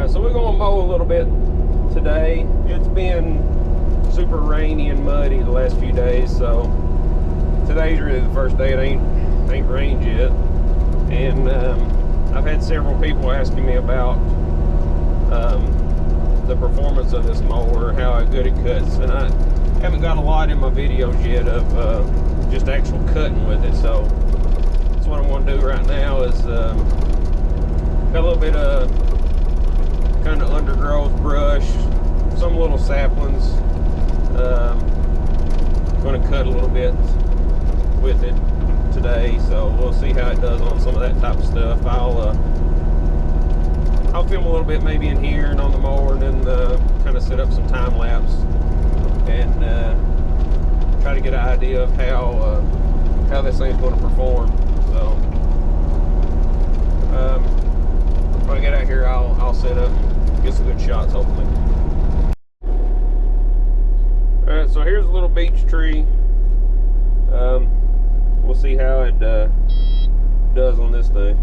So we're going to mow a little bit today. It's been super rainy and muddy the last few days, so today's really the first day it ain't rained yet. And I've had several people asking me about the performance of this mower, how good it cuts, and I haven't got a lot in my videos yet of just actual cutting with it. So that's what I want to do right now is got a little bit of kind of undergrowth brush, some little saplings. Going to cut a little bit with it today, so we'll see how it does on some of that type of stuff. I'll film a little bit maybe in here and on the mower, and then kind of set up some time lapse and try to get an idea of how this thing's going to perform. So when I get out here, I'll set up and get some good shots hopefully. Alright, so here's a little beech tree. We'll see how it does on this thing.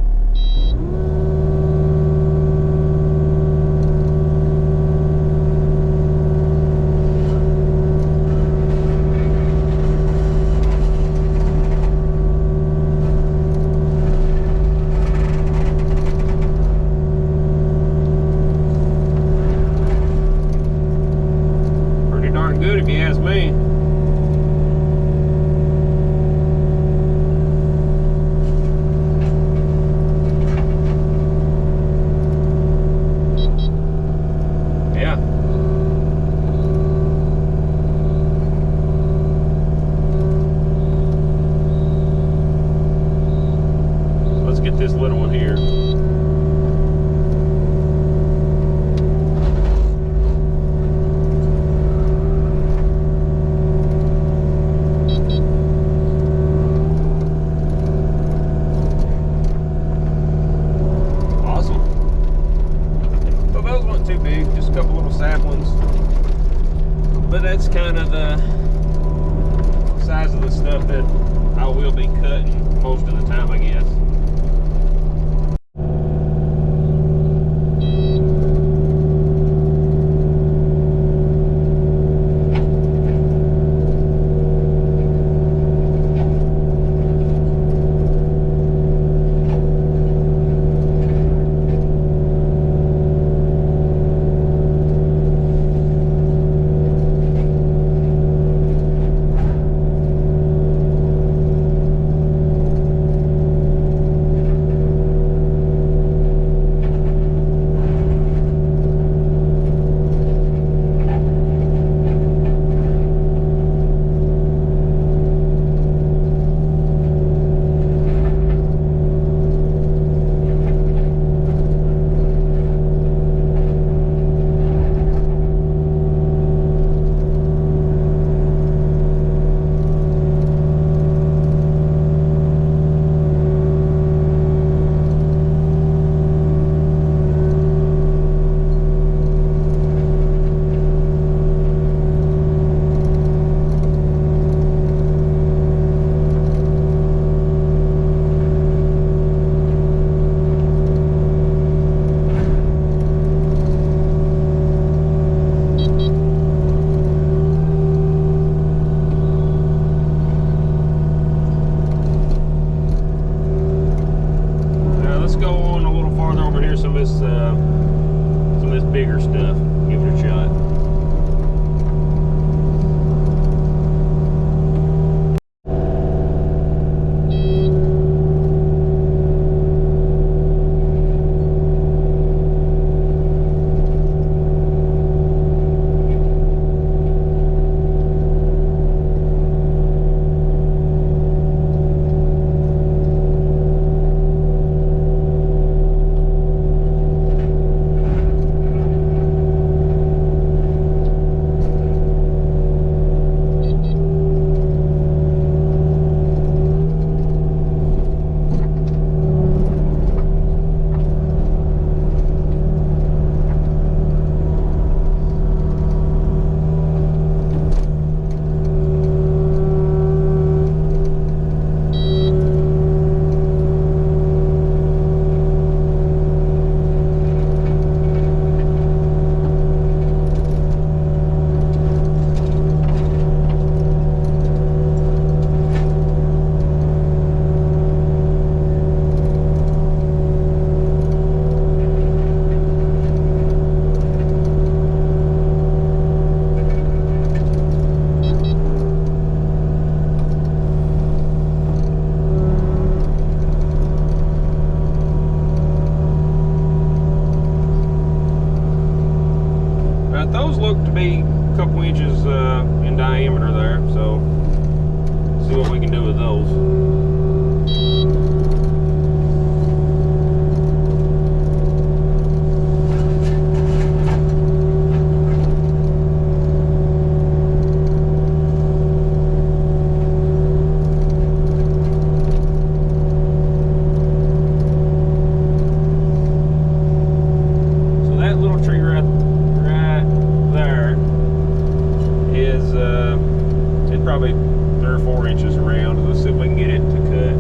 Pretty darn good if you ask me. This little one here. Awesome. So those weren't too big, just a couple little saplings. But that's kind of the size of the stuff that I will be cutting most of the time, I guess. bigger stuff, give it a shot. Those look to be a couple inches in diameter there, so see what we can do with those. Probably 3 or 4 inches around. Let's see if we can get it to cut.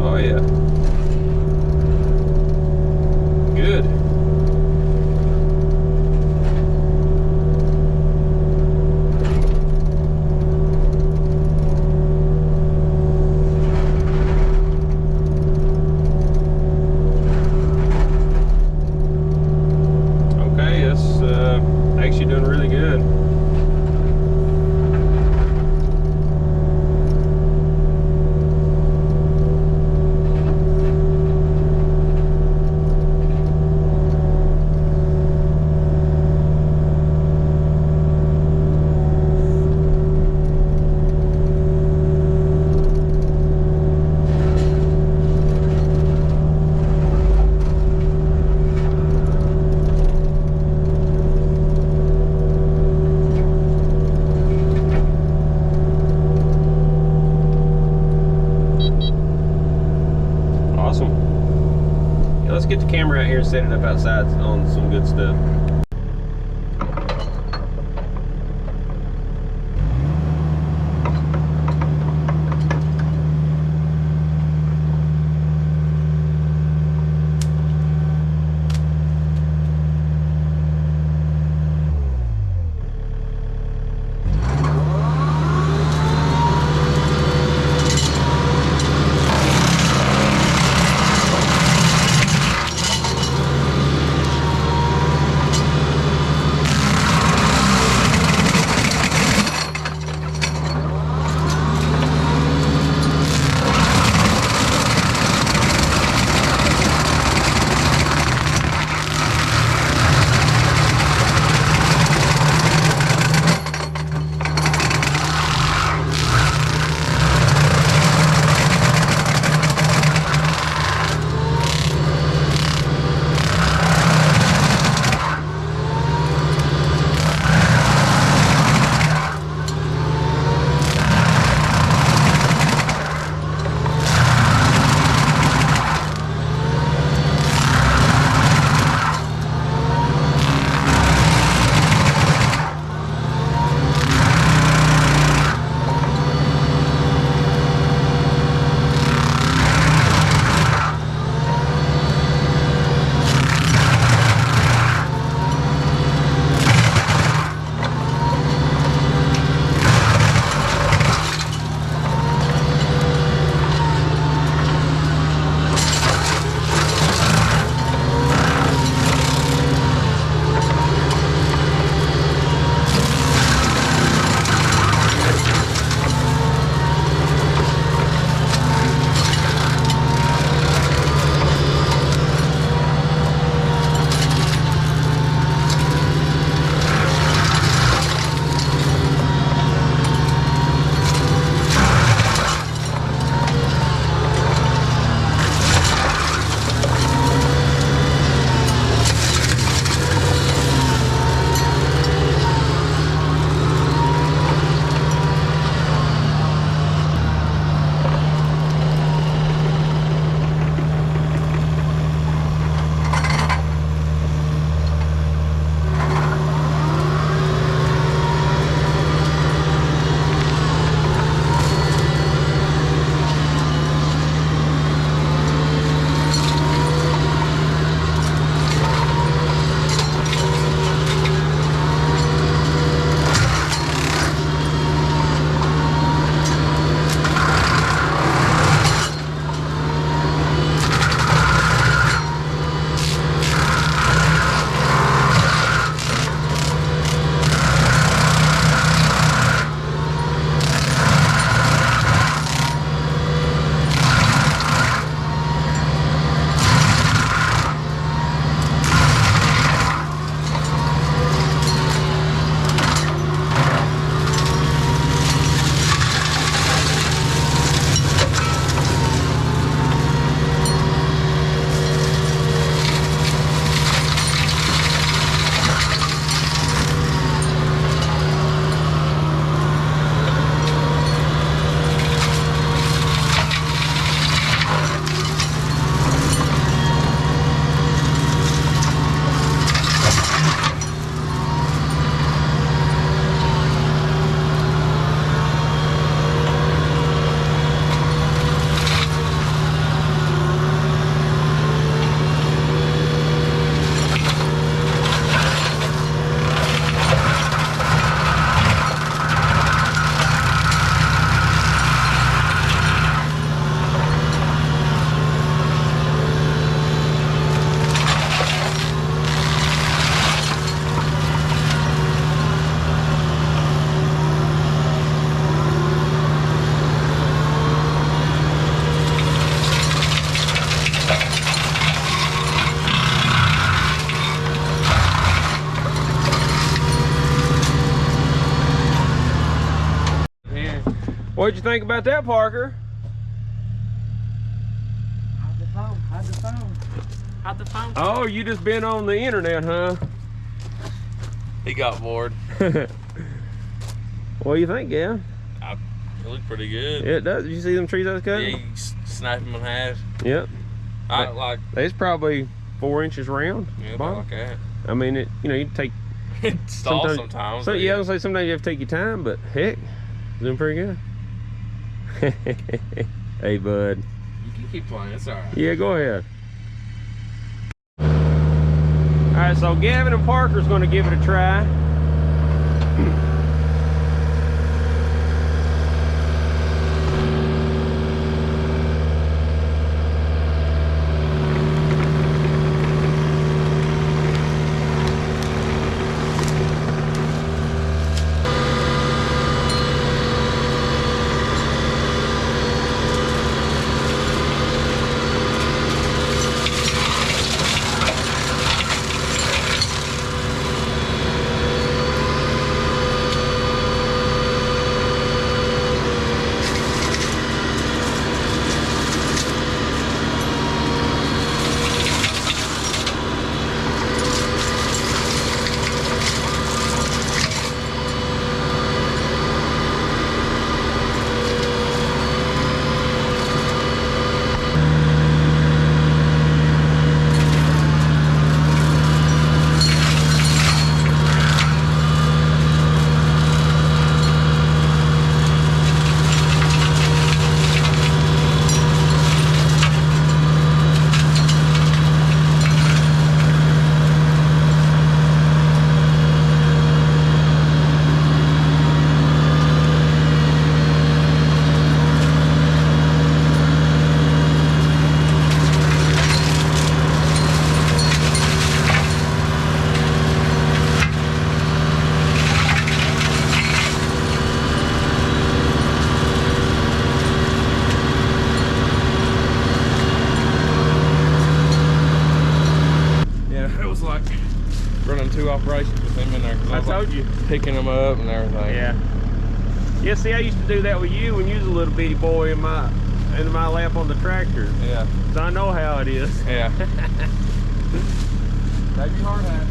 Oh yeah. Good. Actually doing really good. Awesome. Yeah, let's get the camera out here and set it up outside on some good stuff. What'd you think about that, Parker? How'd the phone? Oh, you just been on the internet, huh? He got bored. What do you think, Gav? It looked pretty good. Yeah, it does. Did you see them trees I was cutting? Yeah, you snap them in half. Yep. I like. It's probably 4 inches round. Yeah, about like that. I mean, it. You know, you take. It stalls sometimes. So yeah, I was like sometimes you have to take your time, but heck, it's doing pretty good. Hey, bud. You can keep playing. It's all right. Yeah, go ahead. All right, so Gavin and Parker's going to give it a try. Running 2 operations with him in there. I told you. Picking them up and everything. Yeah. Yeah, see, I used to do that with you when you was a little bitty boy in my lap on the tractor. Yeah. So I know how it is. Yeah. Take your hard hat.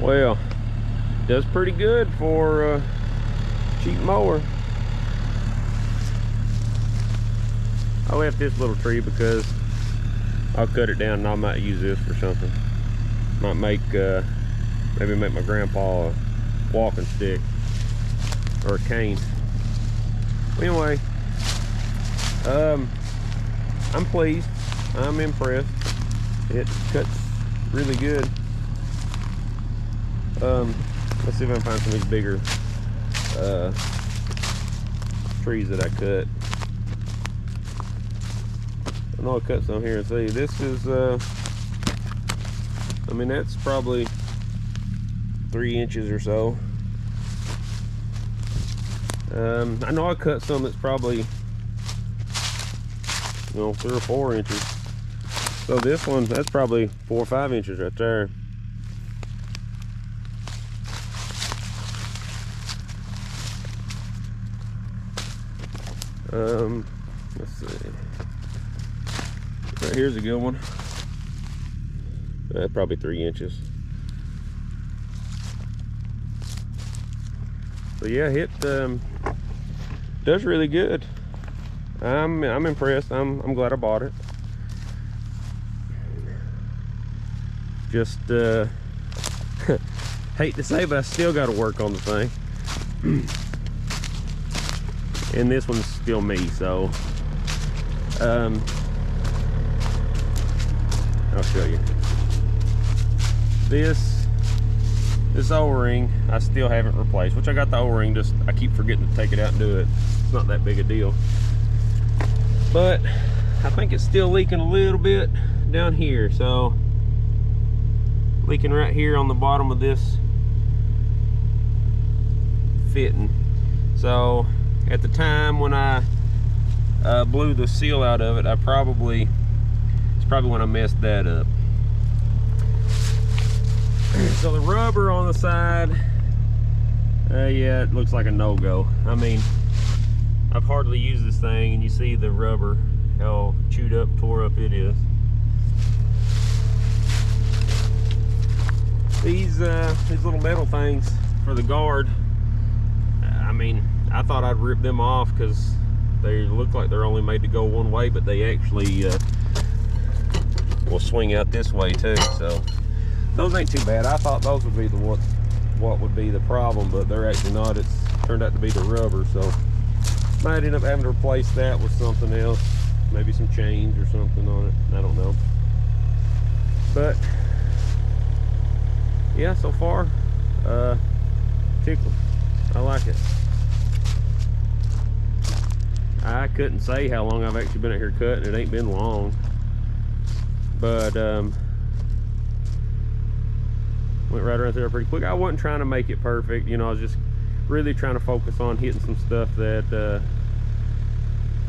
Well, does pretty good for a cheap mower. I left this little tree because I'll cut it down and I might use this for something. Might make maybe make my grandpa a walking stick or a cane. Anyway, I'm pleased. I'm impressed. It cuts really good. Let's see if I can find some of these bigger trees that I cut. I know I cut some here. See, this is I mean, that's probably 3 inches or so. I know I cut some that's probably, you know, 3 or 4 inches. So this one, that's probably 4 or 5 inches right there. Let's see. Right here's a good one. Probably 3 inches. So yeah, it does really good. I'm impressed. I'm glad I bought it. Just hate to say, but I still got to work on the thing. And this one's still me, so I'll show you. This O-ring I still haven't replaced, which I got the O-ring, just I keep forgetting to take it out and do it. It's not that big a deal. But I think it's still leaking a little bit down here, so leaking right here on the bottom of this fitting. So at the time when I blew the seal out of it, it's probably when I messed that up. So the rubber on the side, yeah, it looks like a no-go. I mean, I've hardly used this thing, and you see the rubber, how chewed up, tore up it is. These little metal things for the guard, I mean, I thought I'd rip them off because they look like they're only made to go one way, but they actually will swing out this way too. So those ain't too bad. I thought those would be the what would be the problem, but they're actually not. It's turned out to be the rubber, so might end up having to replace that with something else, maybe some chains or something on it. I don't know. But yeah, so far tickled. I like it. I couldn't say how long I've actually been out here cutting. It ain't been long, but went right around there pretty quick. I wasn't trying to make it perfect, you know. I was just really trying to focus on hitting some stuff that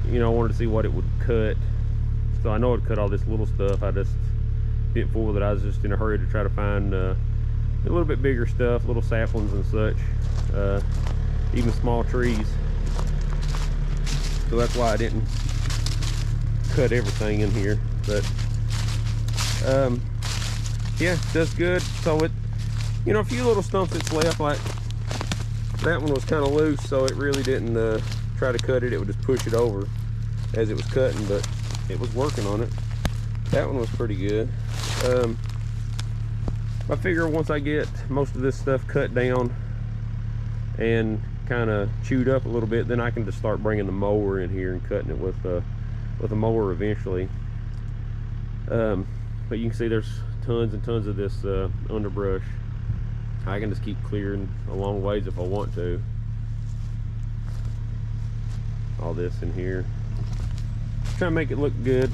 you know, I wanted to see what it would cut. So I know it cut all this little stuff. I just didn't fool with it. I was just in a hurry to try to find a little bit bigger stuff, little saplings and such, even small trees. So that's why I didn't cut everything in here. But yeah, does good. So it, you know, a few little stumps that's left, like that one was kind of loose, so it really didn't try to cut it. It would just push it over as it was cutting, but it was working on it. That one was pretty good. I figure once I get most of this stuff cut down and kind of chewed up a little bit, then I can just start bringing the mower in here and cutting it with a mower eventually. But you can see there's tons and tons of this underbrush. I can just keep clearing a long ways if I want to. All this in here, trying to make it look good.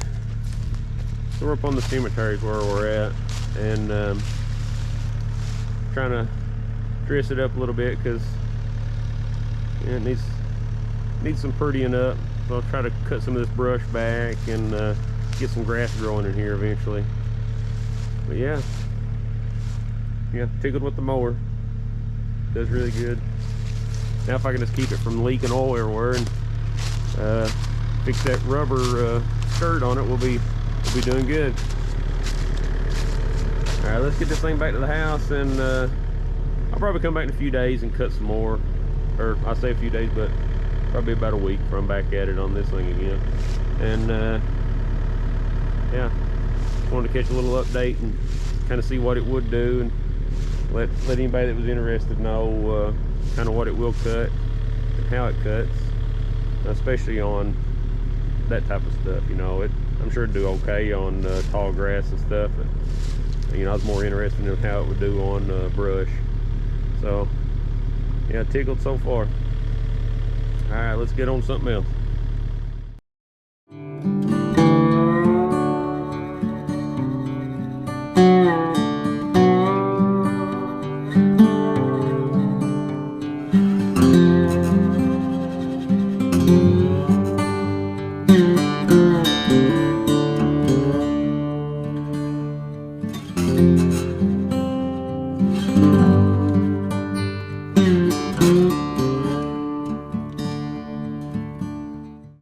So we're up on the cemetery is where we're at, and trying to dress it up a little bit because yeah, it needs some prettying up. So I'll try to cut some of this brush back and get some grass growing in here eventually. But yeah, tickled with the mower. Does really good. Now if I can just keep it from leaking oil everywhere and fix that rubber skirt on it, we'll be doing good. All right, let's get this thing back to the house, and I'll probably come back in a few days and cut some more. Or I say a few days, but probably about a week before I'm back at it on this thing again. And yeah, wanted to catch a little update and kind of see what it would do, and let anybody that was interested know kind of what it will cut and how it cuts, especially on that type of stuff. You know, I'm sure it'd do okay on tall grass and stuff, but you know, I was more interested in how it would do on brush. So yeah, tickled so far. All right, let's get on something else.